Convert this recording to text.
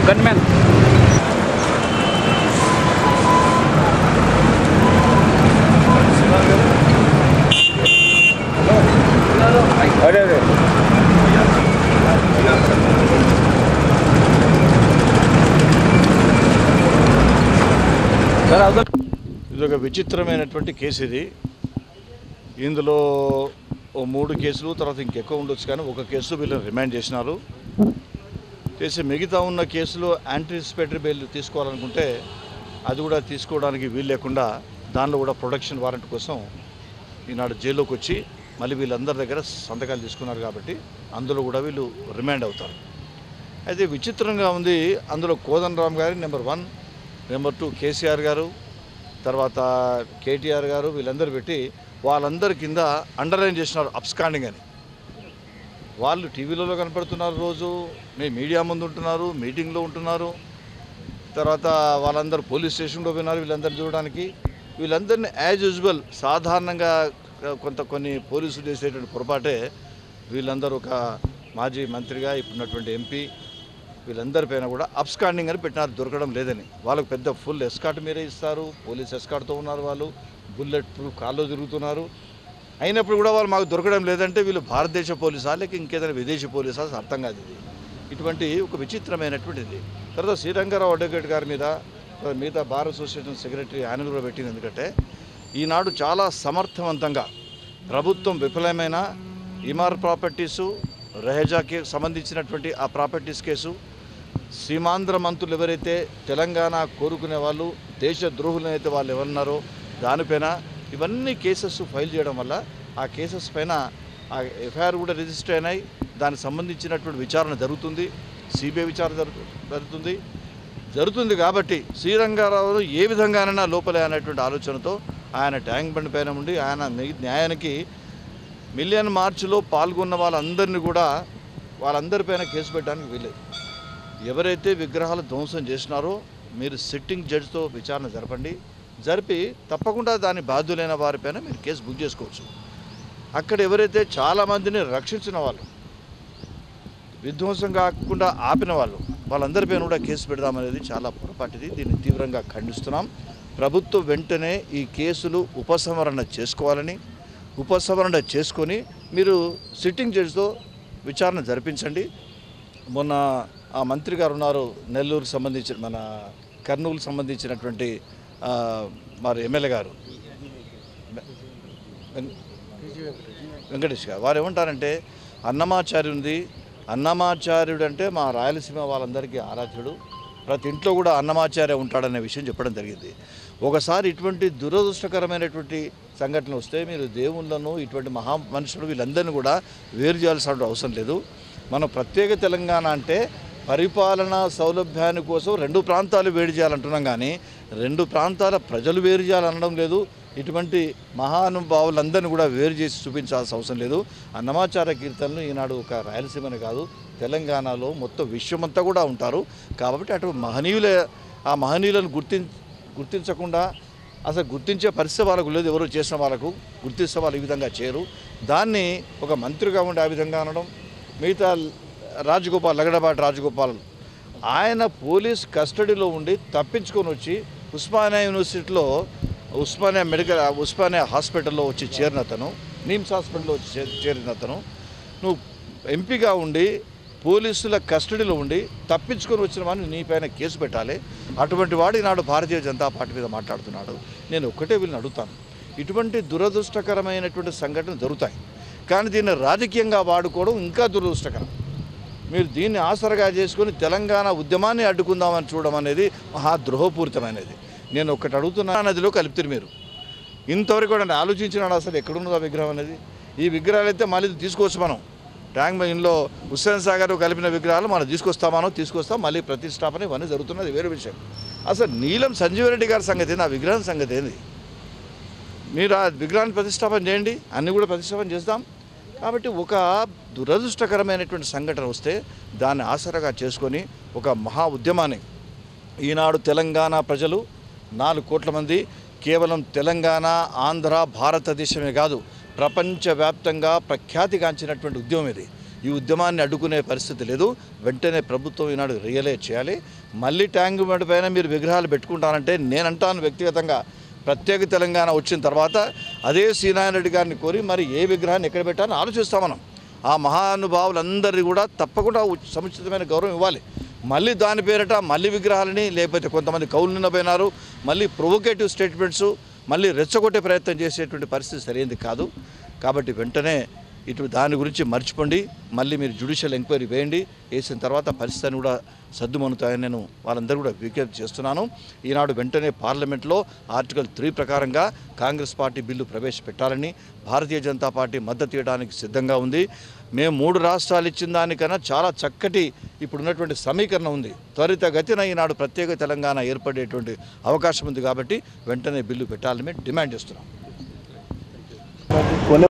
Gunman ఇదొక విచిత్రమైనటువంటి case. ఇది ఇందులో ఓ 3 కేసులు తర్వాత ఇంకెక్కువ ఉండొచ్చు, కానీ ఒక కేసు వీళ్ళని రిమాండ్ చేసినారు. చేసి మిగతా ఉన్న కేసులో యాంటిసిపేటరీ బెయిల్ తీసుకోవాలనుకుంటే అది కూడా తీసుకోవడానికి వీలు లేకుండా దానిలో కూడా ప్రొడక్షన్ వారెంట్ కోసం ఈనాడు జైల్లోకి వచ్చి మళ్ళీ వీళ్ళందరి దగ్గర సంతకాలు తీసుకున్నారు కాబట్టి అందులో కూడా వీళ్ళు రిమాండ్ అవుతారు. అయితే విచిత్రంగా ఉంది, అందులో కోదండరామ్ గారి నెంబర్ 1, నెంబర్ 2 కేసీఆర్ గారు, తర్వాత కేటీఆర్ గారు, వీళ్ళందరూ పెట్టి వాళ్ళందరి కింద అండర్లైన్ చేసినారు అబ్స్కాండింగ్ అని. వాళ్ళు టీవీలలో కనపడుతున్నారు, రోజు మీడియా ముందు ఉంటున్నారు, మీటింగ్లో ఉంటున్నారు. తర్వాత వాళ్ళందరూ పోలీస్ స్టేషన్లో పోయినారు వీళ్ళందరూ చూడడానికి. వీళ్ళందరినీ యాజ్ యూజువల్ సాధారణంగా కొన్ని పోలీసులు చేసేటువంటి పొరపాటే వీళ్ళందరూ ఒక మాజీ మంత్రిగా ఇప్పుడున్నటువంటి ఎంపీ వీళ్ళందరిపైన కూడా అబ్స్కాండింగ్ అని పెట్టినారు, దొరకడం లేదని. వాళ్ళకు పెద్ద ఫుల్ ఎస్కాట్ మీరే ఇస్తారు, పోలీస్ ఎస్కాట్తో ఉన్నారు, వాళ్ళు బుల్లెట్ ప్రూఫ్ కాల్లో తిరుగుతున్నారు. అయినప్పుడు కూడా వాళ్ళు మాకు దొరకడం లేదంటే వీళ్ళు భారతదేశ పోలీసా లేక ఇంకేదైనా విదేశీ పోలీసా అర్థం కాదు. ఇది ఇటువంటి ఒక విచిత్రమైనటువంటిది. తర్వాత శ్రీరంగారావు అడ్వకేట్ గారి మీద మిగతా బార్ అసోసియేషన్ సెక్రటరీ ఆయన కూడా పెట్టింది. ఎందుకంటే ఈనాడు చాలా సమర్థవంతంగా ప్రభుత్వం విఫలమైన ఇమార్ ప్రాపర్టీసు, రెహజాకి సంబంధించినటువంటి ఆ ప్రాపర్టీస్ కేసు, సీమాంధ్ర మంత్రులు ఎవరైతే తెలంగాణ కోరుకునే వాళ్ళు దేశ ద్రోహులు అయితే వాళ్ళు ఎవరున్నారో దానిపైన ఇవన్నీ కేసెస్ ఫైల్ చేయడం వల్ల ఆ కేసెస్ పైన ఆ ఎఫ్ఐఆర్ కూడా రిజిస్టర్ అయినాయి. దానికి సంబంధించినటువంటి విచారణ జరుగుతుంది, సిబిఐ విచారణ జరుగుతుంది కాబట్టి శ్రీరంగారావును ఏ విధంగానైనా లోపలే అనేటువంటి ఆలోచనతో ఆయన ట్యాంక్ బండ్ పైన ఉండి ఆయన న్యాయానికి మిలియన్ మార్చ్లో పాల్గొన్న వాళ్ళందరినీ కూడా వాళ్ళందరిపైన కేసు పెట్టడానికి వీలేదు. ఎవరైతే విగ్రహాలు ధ్వంసం చేసినారో మీరు సిట్టింగ్ జడ్జితో విచారణ జరిపి తప్పకుండా దాని బాధ్యులైన వారిపైన మీరు కేసు బుక్ చేసుకోవచ్చు. అక్కడ ఎవరైతే చాలామందిని రక్షించిన వాళ్ళు, విధ్వంసం కాకుండా ఆపిన వాళ్ళందరిపైన కూడా కేసు పెడదామనేది చాలా పొరపాటిది. దీన్ని తీవ్రంగా ఖండిస్తున్నాం. ప్రభుత్వం వెంటనే ఈ కేసులు ఉపసంహరణ చేసుకొని మీరు సిట్టింగ్ జడ్జితో విచారణ జరిపించండి. మొన్న ఆ మంత్రి గారు ఉన్నారు, నెల్లూరుకు సంబంధించిన మన కర్నూలు సంబంధించినటువంటి మరి ఎమ్మెల్యే గారు వెంకటేష్ గారు, వారు ఏమంటారంటే అన్నమాచార్యుడు అంటే మా రాయలసీమ వాళ్ళందరికీ ఆరాధ్యుడు, ప్రతి ఇంట్లో కూడా అన్నమాచార్య ఉంటాడనే విషయం చెప్పడం జరిగింది. ఒకసారి ఇటువంటి దురదృష్టకరమైనటువంటి సంఘటనలు వస్తే మీరు దేవుళ్ళను ఇటువంటి మహా మనుషులు వీళ్ళందరినీ కూడా వేరు చేయాల్సిన అవసరం లేదు. మనం ప్రత్యేక తెలంగాణ అంటే పరిపాలనా సౌలభ్యాన్ని కోసం 2 ప్రాంతాలు వేరు చేయాలంటున్నాం, కానీ 2 ప్రాంతాల ప్రజలు వేరు చేయాలనడం లేదు. ఇటువంటి మహానుభావులందరినీ కూడా వేరు చేసి చూపించాల్సిన అవసరం లేదు. అన్నమాచార్య కీర్తనలు ఈనాడు ఒక రాయలసీమనే కాదు తెలంగాణలో మొత్తం విశ్వమంతా కూడా ఉంటారు. కాబట్టి అటు మహనీయులను గుర్తించకుండా అసలు గుర్తించే పరిస్థితి వాళ్ళకు లేదు. ఎవరు చేసిన వాళ్ళకు గుర్తిస్తే వాళ్ళు ఈ విధంగా చేయరు. దాన్ని ఒక మంత్రిగా ఉండి ఆ విధంగా అనడం. మిగతా లగడపాటి రాజగోపాల్ ఆయన పోలీస్ కస్టడీలో ఉండి తప్పించుకొని వచ్చి ఉస్మానియా యూనివర్సిటీలో ఉస్మానియా హాస్పిటల్లో వచ్చి చేరిన అతను, నిమ్స్ హాస్పిటల్లో వచ్చి చేరిన అతను, నువ్వు ఎంపీగా ఉండి పోలీసుల కస్టడీలో ఉండి తప్పించుకొని వచ్చిన వాడిని నీపైన కేసు పెట్టాలి. అటువంటి వాడు ఈనాడు భారతీయ జనతా పార్టీ మీద మాట్లాడుతున్నాడు. నేను ఒక్కటే వీళ్ళని అడుగుతాను, ఇటువంటి దురదృష్టకరమైనటువంటి సంఘటనలు జరుగుతాయి, కానీ దీన్ని రాజకీయంగా వాడుకోవడం ఇంకా దురదృష్టకరం. మీరు దీన్ని ఆసరగా చేసుకొని తెలంగాణ ఉద్యమాన్ని అడ్డుకుందామని చూడడం అనేది మహా ద్రోహపూరితమైనది. నేను ఒక్కటి అడుగుతున్నా, నదిలో కలిపితే మీరు ఇంతవరకు కూడా ఆలోచించినాడు అసలు ఎక్కడున్నది ఆ విగ్రహం అనేది. ఈ విగ్రహాలు అయితే మళ్ళీ తీసుకోవచ్చు, మనం ట్యాంక్ బండ్లో హుస్సేన్ సాగర్ కలిపిన విగ్రహాలు మనం తీసుకొస్తాం, మళ్ళీ ప్రతిష్టాపన ఇవన్నీ జరుగుతున్నది వేరే విషయం. అసలు నీలం సంజీవరెడ్డి గారి సంగతి ఏంది, ఆ విగ్రహం సంగతి ఏంది? మీరు ఆ విగ్రహాన్ని ప్రతిష్టాపన చేయండి, అన్నీ కూడా ప్రతిష్టాపన చేద్దాం. కాబట్టి ఒక దురదృష్టకరమైనటువంటి సంఘటన వస్తే దాన్ని ఆసరాగా చేసుకొని ఒక మహా ఉద్యమాన్ని ఈనాడు తెలంగాణ ప్రజలు 4 కోట్ల మంది కేవలం తెలంగాణ, ఆంధ్ర, భారతదేశమే కాదు ప్రపంచవ్యాప్తంగా ప్రఖ్యాతిగాంచినటువంటి ఉద్యమం ఇది. ఈ ఉద్యమాన్ని అడ్డుకునే పరిస్థితి లేదు. వెంటనే ప్రభుత్వం ఈనాడు రియలైజ్ చేయాలి. మళ్ళీ ట్యాంక్ బండ్ పైన మీరు విగ్రహాలు పెట్టుకుంటానంటే నేనంటాను వ్యక్తిగతంగా, ప్రత్యేక తెలంగాణ వచ్చిన తర్వాత అదే శ్రీనారాయణ రెడ్డి గారిని కోరి మరి ఏ విగ్రహాన్ని ఎక్కడ పెట్టాలని ఆలోచిస్తాం మనం. ఆ మహానుభావులందరినీ కూడా తప్పకుండా సముచితమైన గౌరవం ఇవ్వాలి. మళ్ళీ దాని పేరట మళ్ళీ విగ్రహాలని, లేకపోతే కొంతమంది కౌలు నిన్నపోయినారు, మళ్ళీ ప్రొవోకేటివ్ స్టేట్మెంట్స్, మళ్ళీ రెచ్చగొట్టే ప్రయత్నం చేసేటువంటి పరిస్థితి సరైనది కాదు. కాబట్టి వెంటనే ఇటు దాని గురించి మర్చిపోండి. మళ్ళీ మీరు జ్యుడిషియల్ ఎంక్వైరీ వేయండి. వేసిన తర్వాత పరిస్థితిని కూడా సర్దుమణుతాయని నేను వాళ్ళందరూ కూడా విజ్ఞప్తి చేస్తున్నాను. ఈనాడు వెంటనే పార్లమెంట్లో ఆర్టికల్ 3 ప్రకారంగా Congress party bill ప్రవేశపెట్టాలని Bharatiya Janata party మద్దతు ఇవ్వడానికి సిద్ధంగా ఉంది. మేము 3 రాష్ట్రాలు ఇచ్చిన దానికన్నా చాలా చక్కటి ఇప్పుడున్నటువంటి సమీకరణ ఉంది. త్వరితగతిన ఈనాడు ప్రత్యేక తెలంగాణ ఏర్పడేటువంటి అవకాశం ఉంది. కాబట్టి వెంటనే బిల్లు పెట్టాలని మేము డిమాండ్ చేస్తున్నాం.